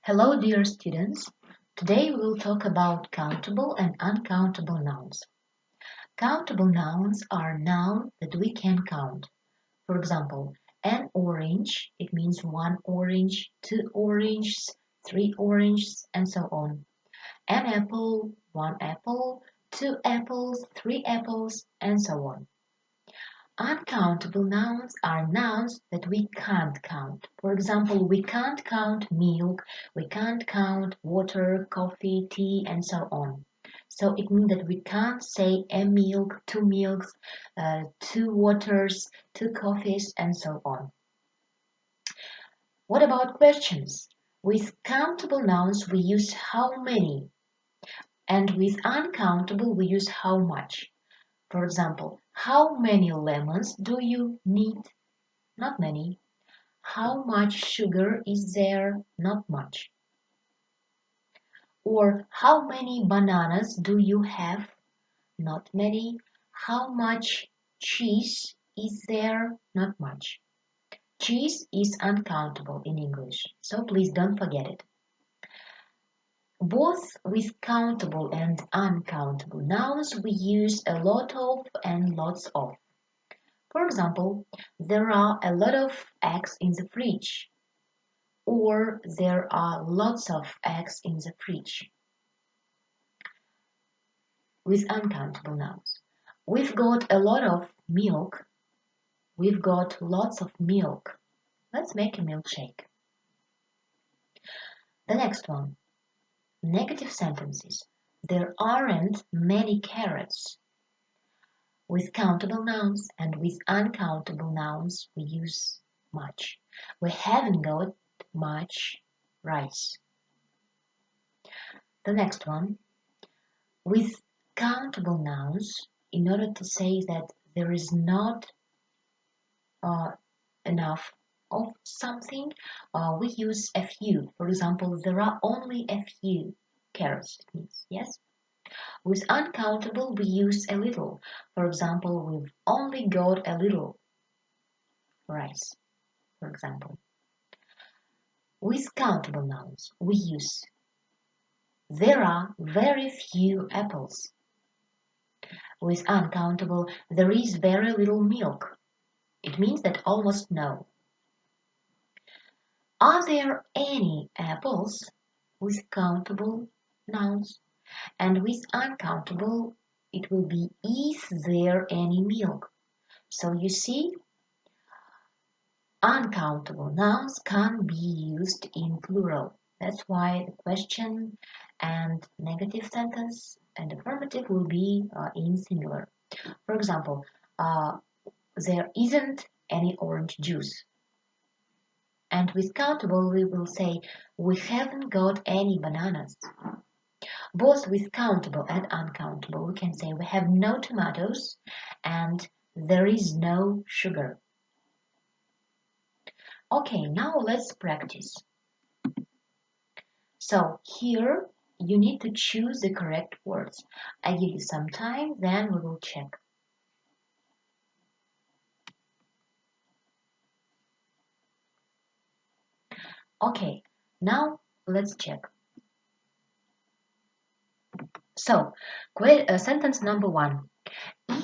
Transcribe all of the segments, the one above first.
Hello, dear students. Today we will talk about countable and uncountable nouns. Countable nouns are nouns that we can count. For example, an orange, it means one orange, two oranges, three oranges, and so on. An apple, one apple, two apples, three apples, and so on. Uncountable nouns are nouns that we can't count. For example, we can't count milk, we can't count water, coffee, tea, and so on. So it means that we can't say a milk, two milks, two waters, two coffees, and so on. What about questions? With countable nouns, we use how many, and with uncountable, we use how much. For example, how many lemons do you need? Not many. How much sugar is there? Not much. Or how many bananas do you have? Not many. How much cheese is there? Not much. Cheese is uncountable in English, so please don't forget it. Both with countable and uncountable nouns we use a lot of and lots of. For example, there are a lot of eggs in the fridge. Or there are lots of eggs in the fridge. With uncountable nouns. We've got a lot of milk. We've got lots of milk. Let's make a milkshake. The next one. Negative sentences. There aren't many carrots. With countable nouns and with uncountable nouns we use much. We haven't got much rice. The next one. With countable nouns, in order to say that there is not enough of something, we use a few. For example, there are only a few carrots, it means, yes? With uncountable, we use a little. For example, we've only got a little rice, for example. With countable nouns, we use there are very few apples. With uncountable, there is very little milk. It means that almost no. Are there any apples? With countable nouns. And with uncountable, it will be is there any milk? So you see, uncountable nouns can't be used in plural. That's why the question and negative sentence and affirmative will be in singular. For example, there isn't any orange juice. And with countable, we will say, we haven't got any bananas. Both with countable and uncountable, we can say we have no tomatoes and there is no sugar. Okay, now let's practice. So here you need to choose the correct words. I give you some time, then we will check. Okay, now let's check. So, sentence number 1.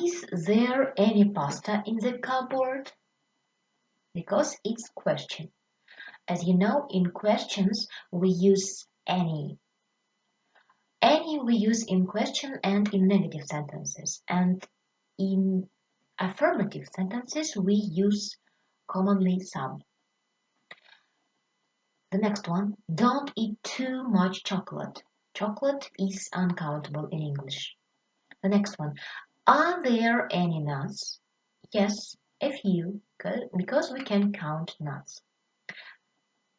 Is there any pasta in the cupboard? Because it's question. As you know, in questions we use any. Any we use in question and in negative sentences. And in affirmative sentences we use commonly some. The next one, don't eat too much chocolate. Chocolate is uncountable in English. The next one, are there any nuts? Yes, a few, because we can count nuts.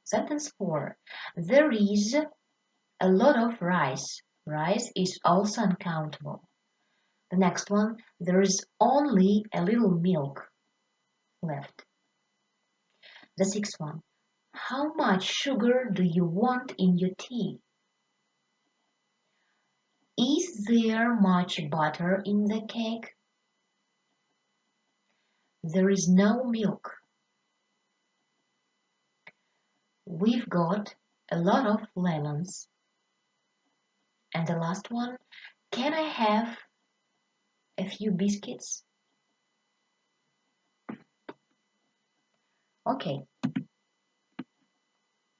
Sentence 4, there is a lot of rice. Rice is also uncountable. The next one, there is only a little milk left. The sixth one, how much sugar do you want in your tea? Is there much butter in the cake? There is no milk. We've got a lot of lemons. And the last one, can I have a few biscuits? Okay,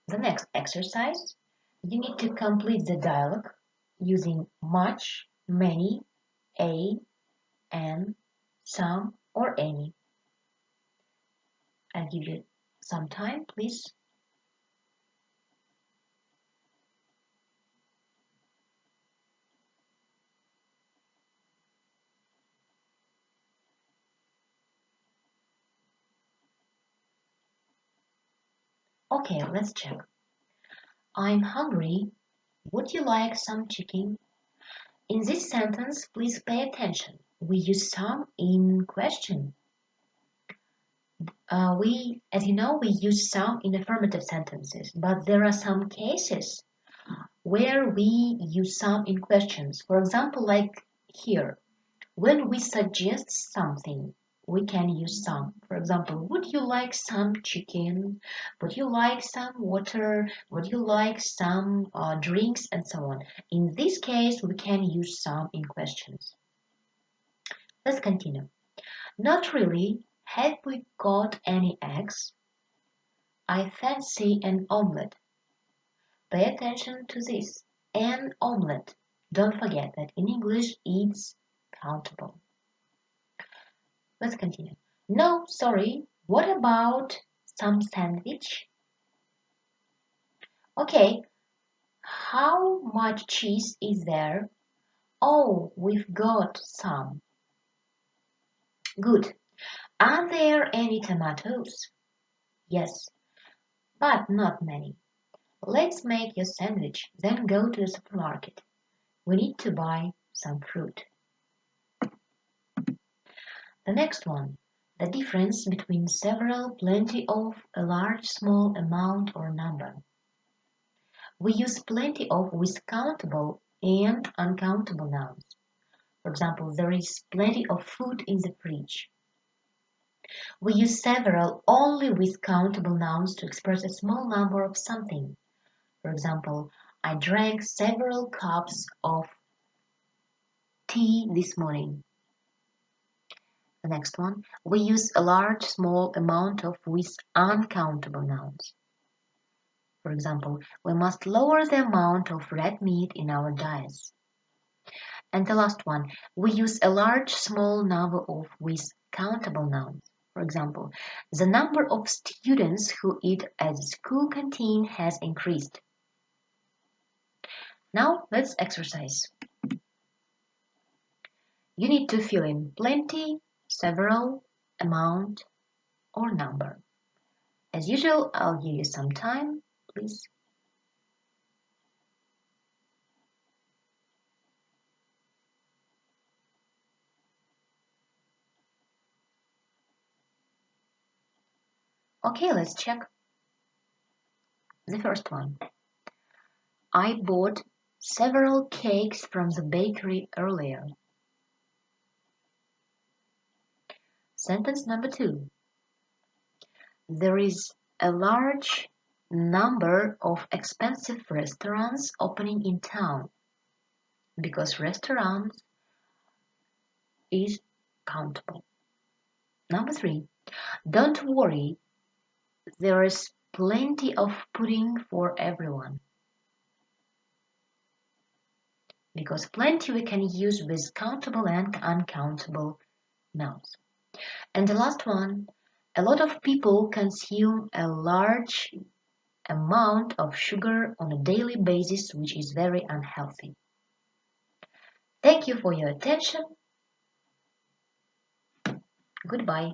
the next exercise, you need to complete the dialogue using much, many, a, and, some, or any. I'll give you some time, please. Okay, let's check. I'm hungry. Would you like some chicken? In this sentence, please pay attention. We use some in question. As you know, we use some in affirmative sentences, but there are some cases where we use some in questions. For example, like here, when we suggest something, we can use some. For example, would you like some chicken? Would you like some water? Would you like some drinks? And so on. In this case, we can use some in questions. Let's continue. Not really. Have we got any eggs? I fancy an omelette. Pay attention to this. An omelette. Don't forget that in English it's countable. Let's continue. No, sorry. What about some sandwich? Okay. How much cheese is there? Oh, we've got some. Good. Are there any tomatoes? Yes, but not many. Let's make your sandwich, then go to the supermarket. We need to buy some fruit. The next one. The difference between several, plenty of, a large, small, amount, or number. We use plenty of with countable and uncountable nouns. For example, there is plenty of food in the fridge. We use several only with countable nouns to express a small number of something. For example, I drank several cups of tea this morning. The next one, we use a large, small amount of with uncountable nouns. For example, we must lower the amount of red meat in our diets. And the last one, we use a large, small number of with countable nouns. For example, the number of students who eat at the school canteen has increased. Now let's exercise. You need to fill in plenty, several, amount, or number. As usual, I'll give you some time, please. Okay, let's check. The first one. I bought several cakes from the bakery earlier. Sentence number 2. There is a large number of expensive restaurants opening in town because restaurants is countable. Number 3. Don't worry, there is plenty of pudding for everyone. Because plenty we can use with countable and uncountable nouns. And the last one, a lot of people consume a large amount of sugar on a daily basis, which is very unhealthy. Thank you for your attention. Goodbye.